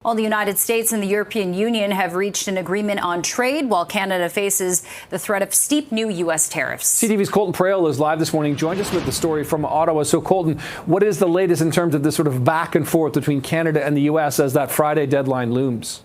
Well, the United States and the European Union have reached an agreement on trade while Canada faces the threat of steep new U.S. tariffs. CTV's Colton Praill is live this morning. Joined us with the story from Ottawa. So, Colton, what is the latest in terms of this sort of back and forth between Canada and the U.S. as that Friday deadline looms?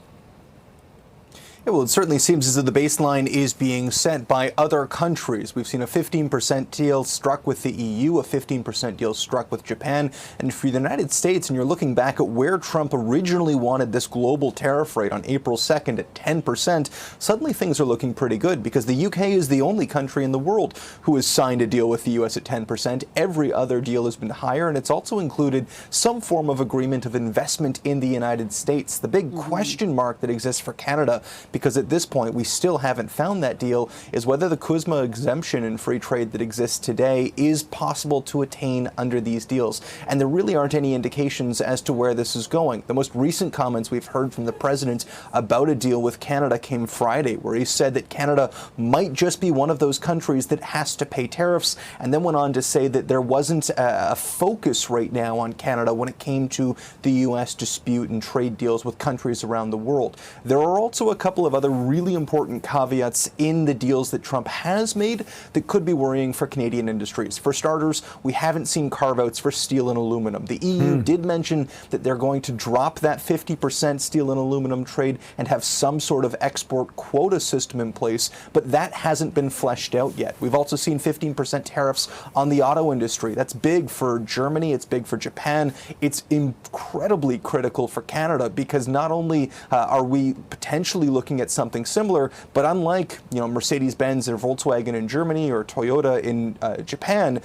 Yeah, well, it certainly seems as though the baseline is being set by other countries. We've seen a 15% deal struck with the EU, a 15% deal struck with Japan. And for the United States, and you're looking back at where Trump originally wanted this global tariff rate on April 2nd at 10%, suddenly things are looking pretty good because the UK is the only country in the world who has signed a deal with the US at 10%. Every other deal has been higher, and it's also included some form of agreement of investment in the United States. The big question mark that exists for Canada, because at this point we still haven't found that deal, is whether the CUSMA exemption in free trade that exists today is possible to attain under these deals. And there really aren't any indications as to where this is going. The most recent comments we've heard from the president about a deal with Canada came Friday, where he said that Canada might just be one of those countries that has to pay tariffs, and then went on to say that there wasn't a focus right now on Canada when it came to the U.S. dispute and trade deals with countries around the world. There are also a couple of other really important caveats in the deals that Trump has made that could be worrying for Canadian industries. For starters, we haven't seen carve-outs for steel and aluminum. The EU did mention that they're going to drop that 50% steel and aluminum trade and have some sort of export quota system in place, but that hasn't been fleshed out yet. We've also seen 15% tariffs on the auto industry. That's big for Germany, it's big for Japan, it's incredibly critical for Canada, because not only are we potentially looking at something similar, but unlike, Mercedes-Benz or Volkswagen in Germany or Toyota in Japan,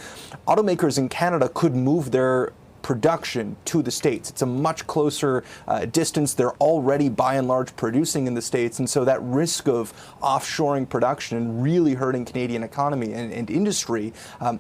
automakers in Canada could move their production to the States. It's a much closer distance. They're already by and large producing in the States, and so that risk of offshoring production and really hurting Canadian economy and industry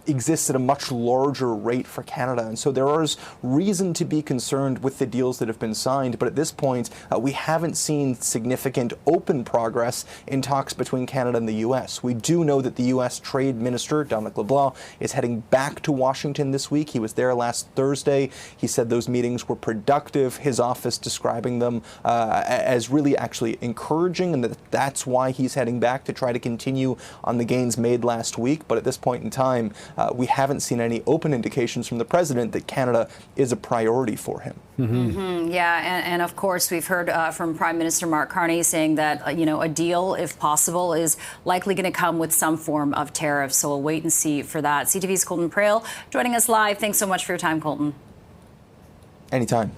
exists at a much larger rate for Canada. And so there is reason to be concerned with the deals that have been signed, but at this point we haven't seen significant open progress in talks between Canada and the U.S. We do know that the U.S. Trade Minister, Dominic LeBlanc, is heading back to Washington this week. He was there last Thursday. He said those meetings were productive, his office describing them as really actually encouraging, and that's why he's heading back to try to continue on the gains made last week. But at this point in time, we haven't seen any open indications from the president that Canada is a priority for him. Yeah, and of course, we've heard from Prime Minister Mark Carney saying that, a deal, if possible, is likely going to come with some form of tariff. So we'll wait and see for that. CTV's Colton Praill joining us live. Thanks so much for your time, Colton. Anytime.